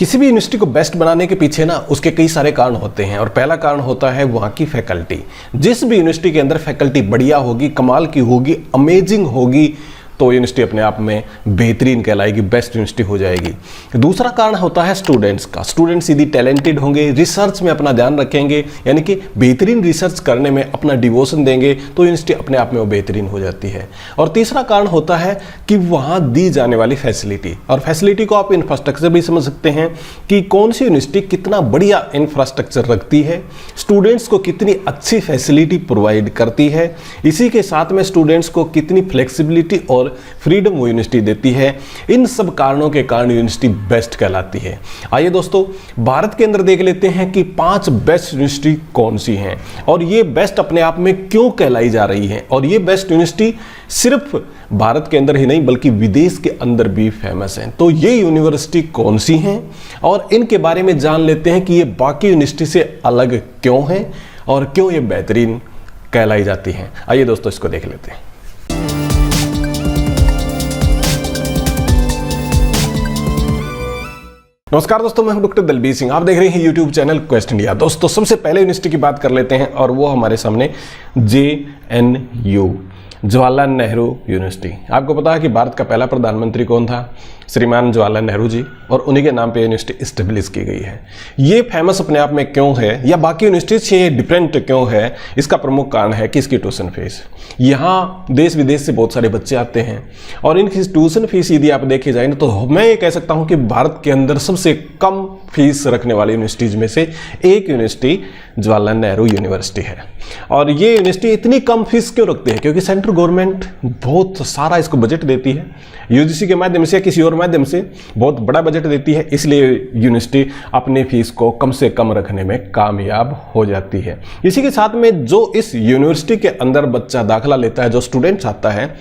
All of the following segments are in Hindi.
किसी भी यूनिवर्सिटी को बेस्ट बनाने के पीछे ना उसके कई सारे कारण होते हैं और पहला कारण होता है वहाँ की फैकल्टी। जिस भी यूनिवर्सिटी के अंदर फैकल्टी बढ़िया होगी, कमाल की होगी, अमेजिंग होगी, तो यूनिवर्सिटी अपने आप में बेहतरीन कहलाएगी, बेस्ट यूनिवर्सिटी हो जाएगी। दूसरा कारण होता है स्टूडेंट्स का। स्टूडेंट्स यदि टैलेंटेड होंगे, रिसर्च में अपना ध्यान रखेंगे, यानी कि बेहतरीन रिसर्च करने में अपना डिवोशन देंगे, तो यूनिवर्सिटी अपने आप में वो बेहतरीन हो जाती है। और तीसरा कारण होता है कि वहाँ दी जाने वाली फैसिलिटी, और फैसिलिटी को आप इंफ्रास्ट्रक्चर भी समझ सकते हैं कि कौन सी यूनिवर्सिटी कितना बढ़िया इंफ्रास्ट्रक्चर रखती है, स्टूडेंट्स को कितनी अच्छी फैसिलिटी प्रोवाइड करती है, इसी के साथ में स्टूडेंट्स को कितनी फ्लेक्सिबिलिटी और फ्रीडम वो यूनिवर्सिटी देती है। इन सब कारणों के कारण यूनिवर्सिटी बेस्ट कहलाती है। आइए दोस्तों, भारत के अंदर देख लेते हैं कि 5 बेस्ट यूनिवर्सिटी कौन सी हैं और ये बेस्ट अपने आप में क्यों कहलाई जा रही है। और ये बेस्ट यूनिवर्सिटी सिर्फ भारत के अंदर ही नहीं बल्कि विदेश के अंदर भी फेमस हैं। तो ये यूनिवर्सिटी कौन सी हैं और इनके बारे में जान लेते हैं कि ये बाकी यूनिवर्सिटी से अलग क्यों हैं और क्यों ये बेहतरीन कहलाई जाती हैं। आइए दोस्तों, इसको देख लेते हैं। नमस्कार दोस्तों, मैं हूं डॉक्टर दलबीर सिंह। आप देख रहे हैं यूट्यूब चैनल क्वेस्ट इंडिया। दोस्तों, सबसे पहले यूनिवर्सिटी की बात कर लेते हैं और वो हमारे सामने JNU, जवाहरलाल नेहरू यूनिवर्सिटी। आपको पता है कि भारत का पहला प्रधानमंत्री कौन था? श्रीमान जवाहरलाल नेहरू जी, और उन्हीं के नाम पे यूनिवर्सिटी इस्टेब्लिश की गई है। ये फेमस अपने आप में क्यों है या बाकी यूनिवर्सिटी से डिफरेंट क्यों है, इसका प्रमुख कारण है कि इसकी ट्यूशन फीस। यहाँ देश विदेश से बहुत सारे बच्चे आते हैं और इनकी ट्यूशन फीस यदि आप देखे जाए तो मैं ये कह सकता हूँ कि भारत के अंदर सबसे कम फीस रखने वाली यूनिवर्सिटीज़ में से एक यूनिवर्सिटी जवाहरलाल नेहरू यूनिवर्सिटी है। और ये यूनिवर्सिटी इतनी कम फीस क्यों रखती है? क्योंकि सेंट्रल गवर्नमेंट बहुत सारा इसको बजट देती है, UGC के माध्यम से या किसी और माध्यम से बहुत बड़ा बजट देती है, इसलिए यूनिवर्सिटी अपनी फीस को कम से कम रखने में कामयाब हो जाती है। इसी के साथ में जो इस यूनिवर्सिटी के अंदर बच्चा दाखिला लेता है, जो स्टूडेंट्स आता है,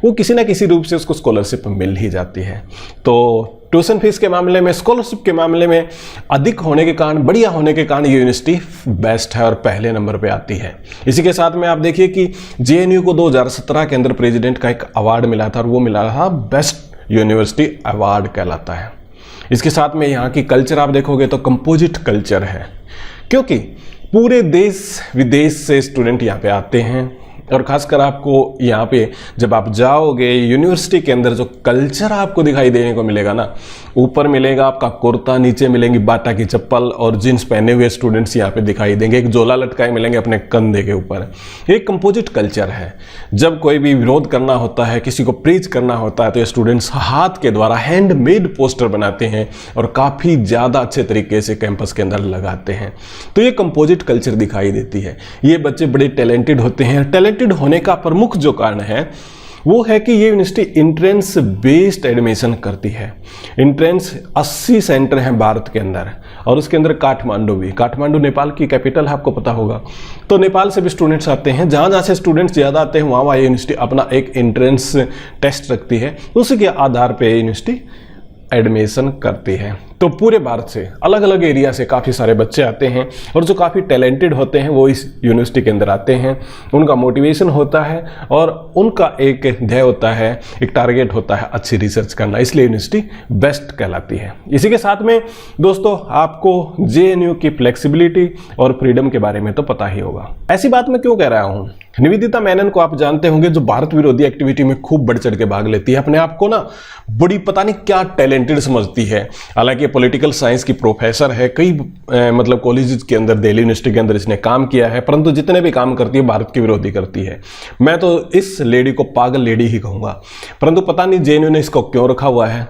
वो किसी ना किसी रूप से उसको स्कॉलरशिप मिल ही जाती है। तो ट्यूशन फीस के मामले में, स्कॉलरशिप के मामले में अधिक होने के कारण, बढ़िया होने के कारण ये यूनिवर्सिटी बेस्ट है और पहले नंबर पे आती है। इसी के साथ में आप देखिए कि JNU को 2017 के अंदर प्रेसिडेंट का एक अवार्ड मिला था और वो मिला था बेस्ट यूनिवर्सिटी अवार्ड कहलाता है। इसके साथ में यहाँ की कल्चर आप देखोगे तो कंपोजिट कल्चर है, क्योंकि पूरे देश विदेश से स्टूडेंट यहाँ पे आते हैं। और खासकर आपको यहाँ पे जब आप जाओगे यूनिवर्सिटी के अंदर जो कल्चर आपको दिखाई देने को मिलेगा ना, ऊपर मिलेगा आपका कुर्ता, नीचे मिलेंगी बाटा की चप्पल और जींस पहने हुए स्टूडेंट्स यहाँ पे दिखाई देंगे, एक झोला लटकाए मिलेंगे अपने कंधे के ऊपर। एक कंपोजिट कल्चर है। जब कोई भी विरोध करना होता है, किसी को प्रीच करना होता है, तो ये स्टूडेंट्स हाथ के द्वारा हैंडमेड पोस्टर बनाते हैं और काफ़ी ज़्यादा अच्छे तरीके से कैंपस के अंदर लगाते हैं। तो ये कंपोजिट कल्चर दिखाई देती है। ये बच्चे बड़े टैलेंटेड होते हैं। टैलेंटेड होने का प्रमुख जो कारण है वो है कि ये यूनिवर्सिटी एंट्रेंस बेस्ड एडमिशन करती है। एंट्रेंस 80 सेंटर हैं भारत के अंदर और उसके अंदर काठमांडू भी। काठमांडू नेपाल की कैपिटल है, आपको पता होगा। तो नेपाल से भी स्टूडेंट्स आते हैं। जहाँ जहाँ से स्टूडेंट्स ज़्यादा आते हैं वहाँ यूनिवर्सिटी अपना एक एंट्रेंस टेस्ट रखती है, उसी के आधार पर यूनिवर्सिटी एडमिशन करती है। तो पूरे भारत से, अलग अलग एरिया से काफ़ी सारे बच्चे आते हैं और जो काफ़ी टैलेंटेड होते हैं वो इस यूनिवर्सिटी के अंदर आते हैं। उनका मोटिवेशन होता है और उनका एक ध्येय होता है, एक टारगेट होता है अच्छी रिसर्च करना, इसलिए यूनिवर्सिटी बेस्ट कहलाती है। इसी के साथ में दोस्तों, आपको JNU की फ्लेक्सिबिलिटी और फ्रीडम के बारे में तो पता ही होगा। ऐसी बात मैं क्यों कह रहा हूँ? निवेदिता मेनन को आप जानते होंगे, जो भारत विरोधी एक्टिविटी में खूब बढ़ चढ़ के भाग लेती है, अपने आप को ना बड़ी पता नहीं क्या टैलेंटेड समझती है। हालांकि पॉलिटिकल साइंस की प्रोफेसर है, कई मतलब कॉलेजेस के अंदर, दिल्ली यूनिवर्सिटी के अंदर इसने काम किया है, परंतु जितने भी काम करती है भारत के विरोधी करती है। मैं तो इस लेडी को पागल लेडी ही कहूँगा, परंतु पता नहीं JNU ने इसको क्यों रखा हुआ है।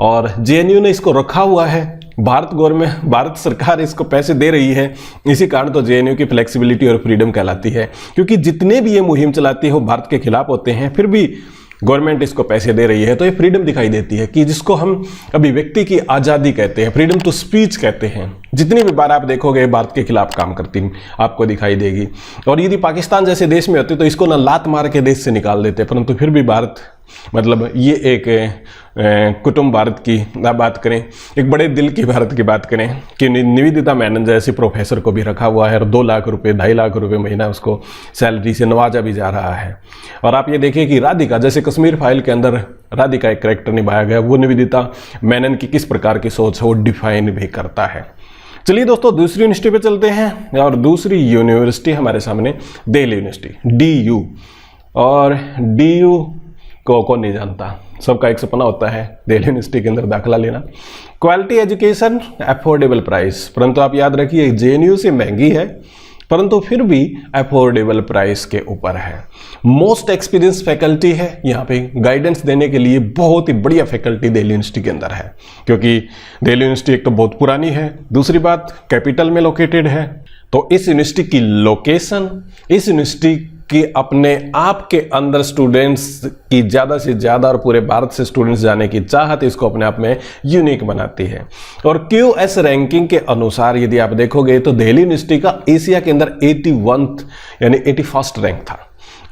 और JNU ने इसको रखा हुआ है, भारत गवर्नमेंट, भारत सरकार इसको पैसे दे रही है, इसी कारण तो JNU की फ्लेक्सिबिलिटी और फ्रीडम कहलाती है। क्योंकि जितने भी ये मुहिम चलाती है वो भारत के खिलाफ होते हैं, फिर भी गवर्नमेंट इसको पैसे दे रही है, तो ये फ्रीडम दिखाई देती है, कि जिसको हम अभिव्यक्ति की आज़ादी कहते हैं, फ्रीडम टू स्पीच कहते हैं। जितनी भी बार आप देखोगे भारत के खिलाफ काम करती आपको दिखाई देगी। और यदि पाकिस्तान जैसे देश में होती तो इसको ना लात मार के देश से निकाल देते, परंतु फिर भी भारत मतलब ये एक कुटुंब भारत की बात करें, एक बड़े दिल की भारत की बात करें कि निवेदिता मेनन जैसे प्रोफेसर को भी रखा हुआ है और 2 लाख रुपए 2.5 लाख रुपए महीना उसको सैलरी से नवाजा भी जा रहा है। और आप ये देखिए कि राधिका, जैसे कश्मीर फाइल के अंदर राधिका एक कैरेक्टर निभाया गया, वो निवेदिता मेनन की किस प्रकार की सोच है वो डिफाइन भी करता है। चलिए दोस्तों, दूसरी यूनिवर्सिटी पे चलते हैं और दूसरी यूनिवर्सिटी हमारे सामने दिल्ली यूनिवर्सिटी DU। और DU को कौन नहीं जानता, सबका एक सपना होता है दिल्ली यूनिवर्सिटी के अंदर दाखिला लेना। क्वालिटी एजुकेशन, अफोर्डेबल प्राइस, परंतु आप याद रखिए JNU से महंगी है परंतु फिर भी अफोर्डेबल प्राइस के ऊपर है। मोस्ट एक्सपीरियंस फैकल्टी है, यहाँ पे गाइडेंस देने के लिए बहुत ही बढ़िया फैकल्टी दिल्ली यूनिवर्सिटी के अंदर है, क्योंकि दिल्ली यूनिवर्सिटी एक तो बहुत पुरानी है, दूसरी बात कैपिटल में लोकेटेड है। तो इस यूनिवर्सिटी की लोकेशन, इस यूनिवर्सिटी कि अपने आप के अंदर स्टूडेंट्स की ज़्यादा से ज़्यादा और पूरे भारत से स्टूडेंट्स जाने की चाहत इसको अपने आप में यूनिक बनाती है। और QS रैंकिंग के अनुसार यदि आप देखोगे तो दिल्ली यूनिवर्सिटी का एशिया के अंदर 81 यानी 81st रैंक था।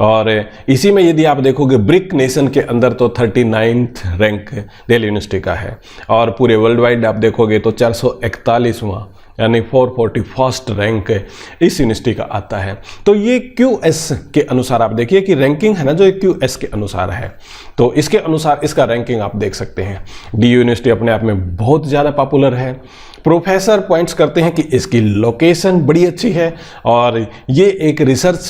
और इसी में यदि आप देखोगे ब्रिक नेशन के अंदर तो 39th रैंक दिल्ली यूनिवर्सिटी का है। और पूरे वर्ल्ड वाइड आप देखोगे तो 441वां यानी 441st रैंक इस यूनिवर्सिटी का आता है। तो ये QS के अनुसार आप देखिए कि रैंकिंग है ना, जो QS के अनुसार है, तो इसके अनुसार इसका रैंकिंग आप देख सकते हैं। DU यूनिवर्सिटी अपने आप में बहुत ज़्यादा पॉपुलर है। प्रोफेसर पॉइंट्स करते हैं कि इसकी लोकेशन बड़ी अच्छी है और ये एक रिसर्च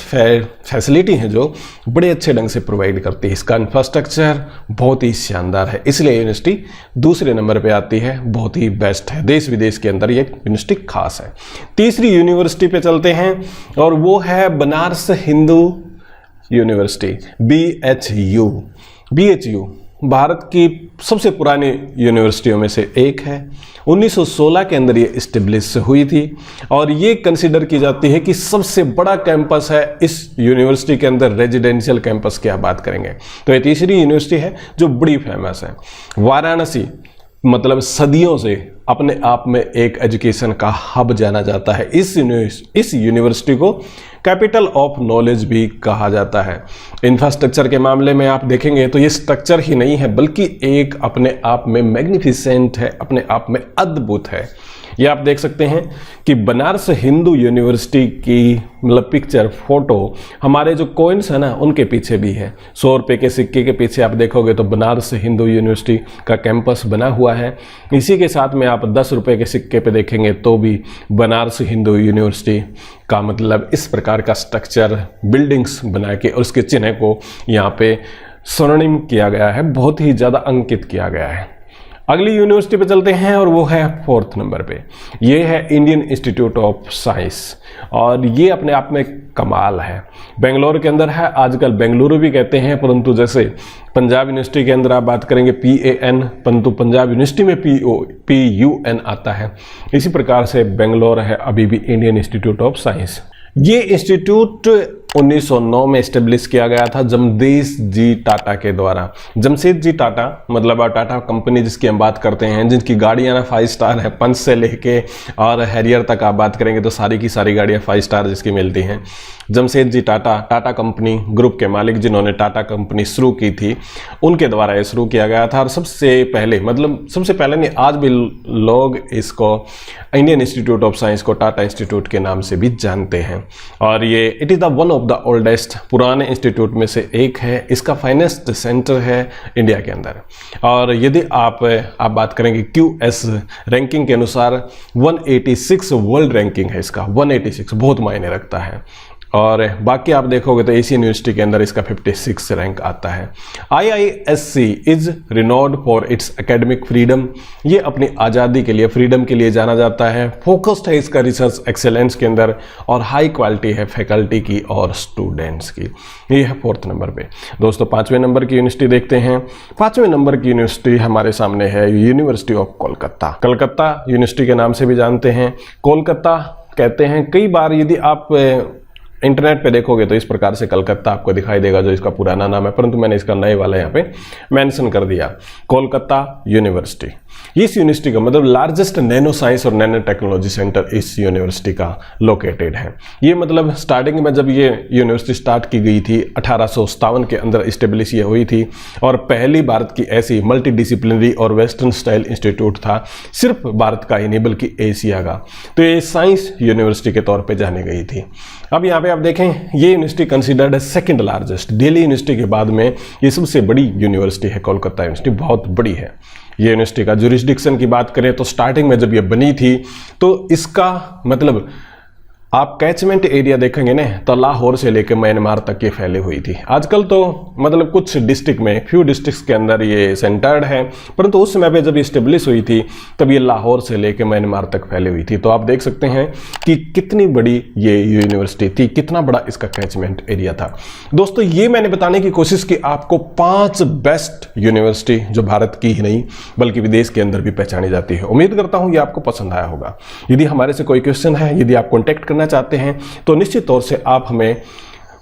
फैसिलिटी है जो बड़े अच्छे ढंग से प्रोवाइड करती है। इसका इंफ्रास्ट्रक्चर बहुत ही शानदार है, इसलिए यूनिवर्सिटी दूसरे नंबर पे आती है, बहुत ही बेस्ट है। देश विदेश के अंदर ये यूनिवर्सिटी खास है। तीसरी यूनिवर्सिटी पे चलते हैं और वो है बनारस हिंदू यूनिवर्सिटी BHU भारत की सबसे पुरानी यूनिवर्सिटियों में से एक है। 1916 के अंदर ये इस्टेब्लिश हुई थी और ये कंसिडर की जाती है कि सबसे बड़ा कैंपस है इस यूनिवर्सिटी के अंदर। रेजिडेंशियल कैंपस की आप बात करेंगे तो ये तीसरी यूनिवर्सिटी है जो बड़ी फेमस है। वाराणसी मतलब सदियों से अपने आप में एक एजुकेशन का हब जाना जाता है। इस यूनिवर्सिटी को कैपिटल ऑफ नॉलेज भी कहा जाता है। इंफ्रास्ट्रक्चर के मामले में आप देखेंगे तो ये स्ट्रक्चर ही नहीं है बल्कि एक अपने आप में मैग्निफिसेंट है, अपने आप में अद्भुत है। ये आप देख सकते हैं कि बनारस हिंदू यूनिवर्सिटी की मतलब पिक्चर फोटो हमारे जो कॉइन्स है ना उनके पीछे भी है। 100 रुपये के सिक्के के पीछे आप देखोगे तो बनारस हिंदू यूनिवर्सिटी का कैंपस बना हुआ है। इसी के साथ में आप 10 रुपये के सिक्के पे देखेंगे तो भी बनारस हिंदू यूनिवर्सिटी का मतलब इस प्रकार का स्ट्रक्चर बिल्डिंग्स बना के और उसके चिन्ह को यहाँ पे स्वर्णिम किया गया है, बहुत ही ज़्यादा अंकित किया गया है। अगली यूनिवर्सिटी पे चलते हैं और वो है 4th नंबर पे, ये है इंडियन इंस्टीट्यूट ऑफ साइंस और ये अपने आप में कमाल है। बेंगलोर के अंदर है, आजकल बेंगलुरु भी कहते हैं, परंतु जैसे पंजाब यूनिवर्सिटी के अंदर आप बात करेंगे PAN, परंतु पंजाब यूनिवर्सिटी में PUN आता है। इसी प्रकार से बेंगलोर है अभी भी इंडियन इंस्टीट्यूट ऑफ साइंस। ये इंस्टीट्यूट 1909 में एस्टेब्लिश किया गया था जमशेद जी टाटा के द्वारा। जमशेद जी टाटा मतलब टाटा कंपनी जिसकी हम बात करते हैं, जिनकी गाड़ियां ना 5 स्टार है, पंच से लेके और हैरियर तक आप बात करेंगे तो सारी की सारी गाड़ियां 5 स्टार जिसकी मिलती हैं। जमशेद जी टाटा, टाटा कंपनी ग्रुप के मालिक जिन्होंने टाटा कंपनी शुरू की थी, उनके द्वारा ये शुरू किया गया था। और सबसे पहले मतलब सबसे पहले नहीं, आज भी लोग इसको इंडियन इंस्टीट्यूट ऑफ साइंस को टाटा इंस्टीट्यूट के नाम से भी जानते हैं। और ये it is the one of the oldest पुराने इंस्टीट्यूट में से एक है। इसका फाइनेस्ट सेंटर है इंडिया के अंदर। और यदि आप बात करेंगे QS रैंकिंग के अनुसार 186 वर्ल्ड रैंकिंग है इसका, 186 बहुत मायने रखता है। और बाकी आप देखोगे तो एशियन यूनिवर्सिटी के अंदर इसका 56 रैंक आता है। IISc is renowned for its academic freedom, ये अपनी आज़ादी के लिए, फ्रीडम के लिए जाना जाता है। फोकस्ड है इसका रिसर्च एक्सेलेंस के अंदर और हाई क्वालिटी है फैकल्टी की और स्टूडेंट्स की। ये है 4th नंबर पे। दोस्तों 5वें नंबर की यूनिवर्सिटी देखते हैं। 5वें नंबर की यूनिवर्सिटी हमारे सामने है university of Kolkata. Calcutta university के नाम से भी जानते हैं, कोलकाता कहते हैं। कई बार यदि आप इंटरनेट पे देखोगे तो इस प्रकार से कलकत्ता आपको दिखाई देगा जो इसका पुराना नाम है, परंतु मैंने इसका नए वाला यहाँ पे मेंशन कर दिया, कोलकाता यूनिवर्सिटी। इस यूनिवर्सिटी का मतलब लार्जेस्ट नैनो साइंस और नैनो टेक्नोलॉजी सेंटर इस यूनिवर्सिटी का लोकेटेड है। ये मतलब स्टार्टिंग में जब ये यूनिवर्सिटी स्टार्ट की गई थी 1857 के अंदर इस्टेब्लिश ये हुई थी और पहली भारत की ऐसी मल्टी डिसिप्लिनरी और वेस्टर्न स्टाइल इंस्टीट्यूट था, सिर्फ भारत का ही नहीं बल्कि एशिया का। तो ये साइंस यूनिवर्सिटी के तौर पे जानी गई थी। अब यहाँ पे आप देखें ये यूनिवर्सिटी कंसिडर्ड है सेकंड लार्जेस्ट, दिल्ली यूनिवर्सिटी के बाद में ये सबसे बड़ी यूनिवर्सिटी है। कोलकाता यूनिवर्सिटी बहुत बड़ी है। ये यूनिवर्सिटी का जुरिस्डिक्शन की बात करें तो स्टार्टिंग में जब ये बनी थी तो इसका मतलब आप कैचमेंट एरिया देखेंगे ना तो लाहौर से लेकर म्यांमार तक ये फैली हुई थी। आजकल तो मतलब कुछ डिस्ट्रिक्ट में, फ्यू डिस्ट्रिक्ट्स के अंदर ये सेंटर्ड है, परंतु उस समय पे जब इस्टेब्लिश हुई थी तब ये लाहौर से लेकर म्यांमार तक फैली हुई थी। तो आप देख सकते हैं कि कितनी बड़ी ये यूनिवर्सिटी थी, कितना बड़ा इसका कैचमेंट एरिया था। दोस्तों ये मैंने बताने की कोशिश की आपको 5 बेस्ट यूनिवर्सिटी जो भारत की ही नहीं बल्कि विदेश के अंदर भी पहचानी जाती है। उम्मीद करता हूँ ये आपको पसंद आया होगा। यदि हमारे से कोई क्वेश्चन है, यदि आप कॉन्टैक्ट करना चाहते हैं तो निश्चित तौर से आप हमें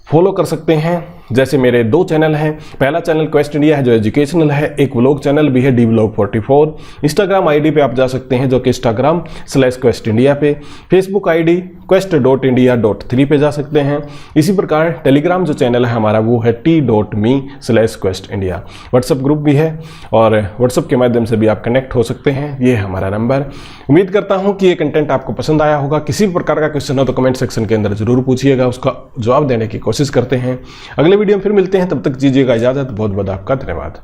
फॉलो कर सकते हैं। जैसे मेरे 2 चैनल हैं, पहला चैनल क्वेस्ट इंडिया है जो एजुकेशनल है, एक व्लॉग चैनल भी है DVlog44। इंस्टाग्राम आईडी पे आप जा सकते हैं जो कि Instagram/Quest India पे, फेसबुक आईडी quest.india.3 पे जा सकते हैं। इसी प्रकार टेलीग्राम जो चैनल है हमारा वो है t.me/Quest India। व्हाट्सएप ग्रुप भी है और व्हाट्सएप के माध्यम से भी आप कनेक्ट हो सकते हैं, ये है हमारा नंबर। उम्मीद करता हूँ कि ये कंटेंट आपको पसंद आया होगा। किसी भी प्रकार का क्वेश्चन हो तो कमेंट सेक्शन के अंदर जरूर पूछिएगा, उसका जवाब देने की कोशिश करते हैं। अगले वीडियो में फिर मिलते हैं, तब तक दीजिएगा इजाजत। बहुत बहुत आपका धन्यवाद।